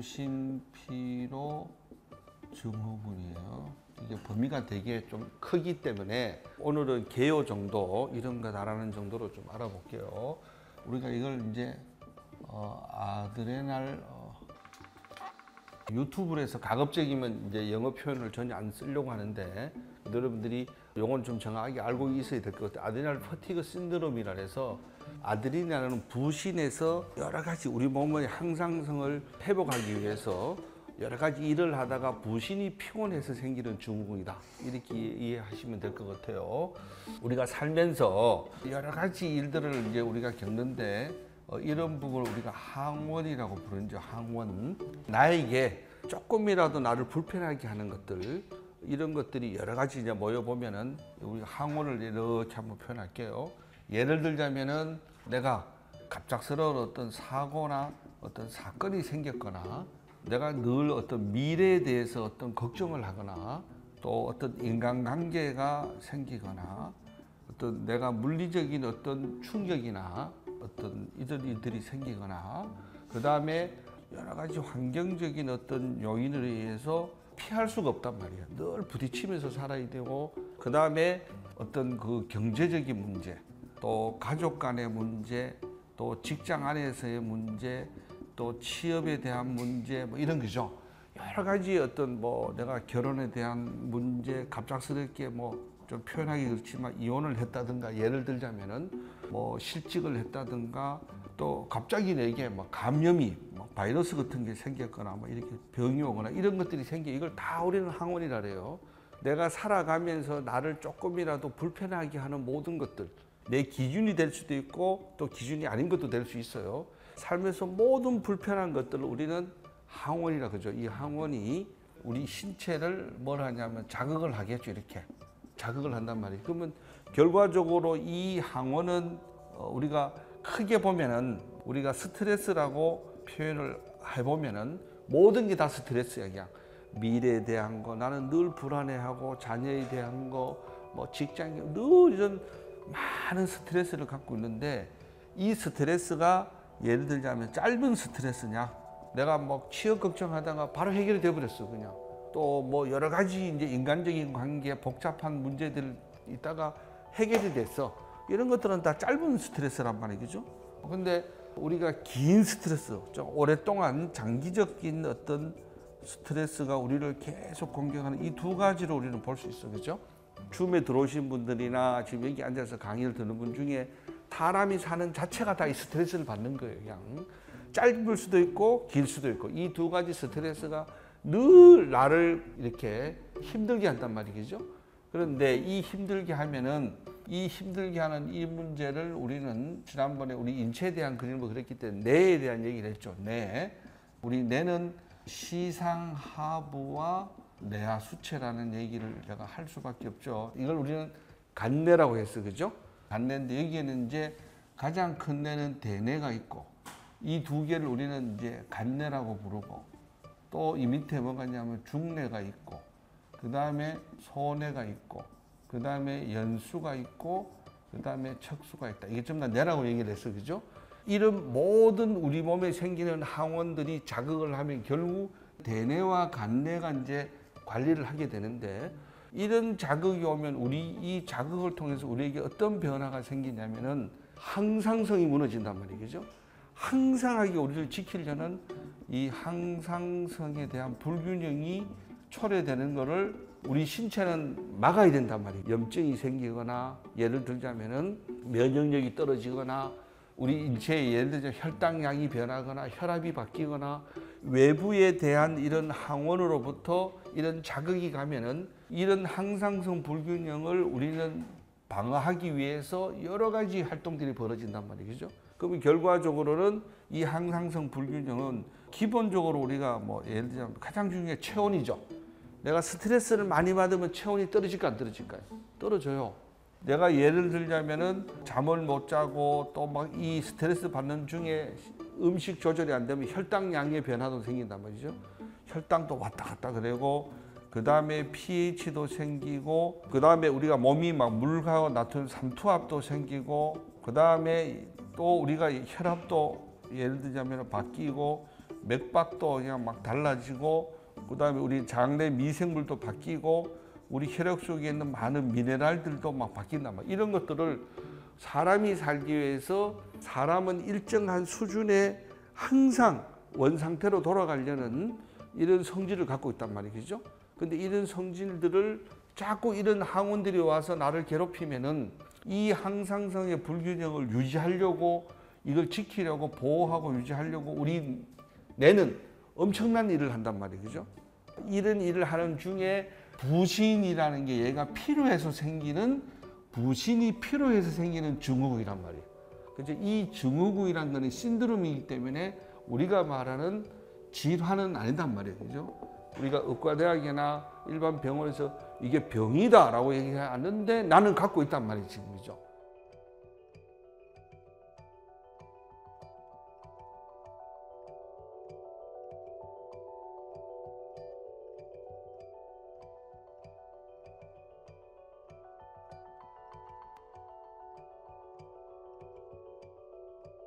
부신피로 증후군이에요. 이게 범위가 되게 좀 크기 때문에 오늘은 개요 정도 이런 거 다라는 정도로 좀 알아볼게요. 우리가 이걸 이제 아드레날 유튜브로 해서 가급적이면 이제 영어 표현을 전혀 안 쓰려고 하는데 여러분들이 용어는 좀 정확하게 알고 있어야 될 것 같아요. 아드레날 퍼티그 신드롬이라 해서 아드레날은 부신에서 여러 가지 우리 몸의 항상성을 회복하기 위해서 여러 가지 일을 하다가 부신이 피곤해서 생기는 증후군이다. 이렇게 이해하시면 될 것 같아요. 우리가 살면서 여러 가지 일들을 이제 우리가 겪는데 이런 부분을 우리가 항원이라고 부르죠. 항원. 나에게 조금이라도 나를 불편하게 하는 것들, 이런 것들이 여러 가지 이제 모여 보면은 우리가 항원을 이렇게 한번 표현할게요. 예를 들자면은 내가 갑작스러운 어떤 사고나 어떤 사건이 생겼거나 내가 늘 어떤 미래에 대해서 어떤 걱정을 하거나 또 어떤 인간관계가 생기거나 어떤 내가 물리적인 어떤 충격이나 어떤 이런 일들이 생기거나 그 다음에 여러 가지 환경적인 어떤 요인에 의해서 피할 수가 없단 말이에요. 늘 부딪히면서 살아야 되고 그 다음에 어떤 그 경제적인 문제 또 가족 간의 문제 또 직장 안에서의 문제 또 취업에 대한 문제 뭐 이런 거죠. 여러 가지 어떤 뭐 내가 결혼에 대한 문제 갑작스럽게 뭐 좀 표현하기 그렇지만 이혼을 했다든가 예를 들자면은 뭐 실직을 했다든가 또 갑자기 내게 뭐 감염이 뭐 바이러스 같은 게 생겼거나 뭐 이렇게 병이 오거나 이런 것들이 생겨 이걸 다 우리는 항원이라 그래요. 내가 살아가면서 나를 조금이라도 불편하게 하는 모든 것들 내 기준이 될 수도 있고 또 기준이 아닌 것도 될 수 있어요. 삶에서 모든 불편한 것들을 우리는 항원이라 그러죠. 이 항원이 우리 신체를 뭘 하냐면 자극을 하겠죠. 이렇게 자극을 한단 말이에요. 그러면 결과적으로 이 항원은 우리가 크게 보면은 우리가 스트레스라고 표현을 해보면은 모든 게 다 스트레스야. 그냥 미래에 대한 거 나는 늘 불안해하고 자녀에 대한 거 뭐 직장에 늘 이런 많은 스트레스를 갖고 있는데 이 스트레스가 예를 들자면 짧은 스트레스냐 내가 뭐 취업 걱정하다가 바로 해결이 돼 버렸어. 그냥 또 뭐 여러 가지 이제 인간적인 관계 복잡한 문제들 있다가 해결이 됐어. 이런 것들은 다 짧은 스트레스란 말이죠. 근데 우리가 긴 스트레스 좀 오랫동안 장기적인 어떤 스트레스가 우리를 계속 공격하는 이 두 가지로 우리는 볼 수 있어. 그죠? 줌에 들어오신 분들이나 지금 여기 앉아서 강의를 듣는 분 중에 사람이 사는 자체가 다 이 스트레스를 받는 거예요. 그냥 짧을 수도 있고 길 수도 있고 이 두 가지 스트레스가 늘 나를 이렇게 힘들게 한단 말이죠. 그런데 이 힘들게 하면은 이 힘들게 하는 이 문제를 우리는 지난번에 우리 인체에 대한 그림을 그렸기 때문에 뇌에 대한 얘기를 했죠. 뇌. 우리 뇌는 시상하부와 내하수체라는 얘기를 제가 할 수밖에 없죠. 이걸 우리는 간뇌라고 했어. 그죠? 간뇌인데 여기에는 이제 가장 큰 뇌는 대뇌가 있고 이 두 개를 우리는 이제 간뇌라고 부르고 또 이 밑에 뭐가 있냐면 중뇌가 있고 그 다음에 소뇌가 있고 그 다음에 연수가 있고 그 다음에 척수가 있다. 이게 전부 다 뇌라고 얘기를 했어. 그죠? 이런 모든 우리 몸에 생기는 항원들이 자극을 하면 결국 대뇌와 간뇌가 이제 관리를 하게 되는데 이런 자극이 오면 우리 이 자극을 통해서 우리에게 어떤 변화가 생기냐면은 항상성이 무너진단 말이죠. 항상하게 우리를 지키려는 이 항상성에 대한 불균형이 초래되는 것을 우리 신체는 막아야 된단 말이에요. 염증이 생기거나 예를 들자면은 면역력이 떨어지거나 우리 인체에 예를 들자 혈당량이 변하거나 혈압이 바뀌거나 외부에 대한 이런 항원으로부터 이런 자극이 가면은 이런 항상성 불균형을 우리는 방어하기 위해서 여러 가지 활동들이 벌어진단 말이죠. 그러면 결과적으로는 이 항상성 불균형은 기본적으로 우리가 뭐 예를 들자면 가장 중요한 게 체온이죠. 내가 스트레스를 많이 받으면 체온이 떨어질까 안 떨어질까요? 떨어져요. 내가 예를 들자면은 잠을 못 자고 또 막 이 스트레스 받는 중에 음식 조절이 안 되면 혈당량의 변화도 생긴단 말이죠. 혈당도 왔다 갔다 그러고 그 다음에 pH도 생기고 그 다음에 우리가 몸이 막 물과 나트륨 삼투압도 생기고 그 다음에 또 우리가 혈압도 예를 들자면 바뀌고 맥박도 그냥 막 달라지고, 그다음에 우리 장내 미생물도 바뀌고, 우리 혈액 속에 있는 많은 미네랄들도 막 바뀐다. 막 이런 것들을 사람이 살기 위해서 사람은 일정한 수준의 항상 원상태로 돌아가려는 이런 성질을 갖고 있단 말이죠. 근데 이런 성질들을 자꾸 이런 항원들이 와서 나를 괴롭히면은 이 항상성의 불균형을 유지하려고, 이걸 지키려고, 보호하고 유지하려고 우리 뇌는 엄청난 일을 한단 말이죠. 이런 일을 하는 중에 부신이라는 게 얘가 필요해서 생기는, 부신이 필요해서 생기는 증후군이란 말이에요. 그죠? 이 증후군이라는 거는 신드롬이기 때문에 우리가 말하는 질환은 아니단 말이에요. 그죠? 우리가 의과대학이나 일반 병원에서 이게 병이다라고 얘기하는데 나는 갖고 있단 말이지, 그죠?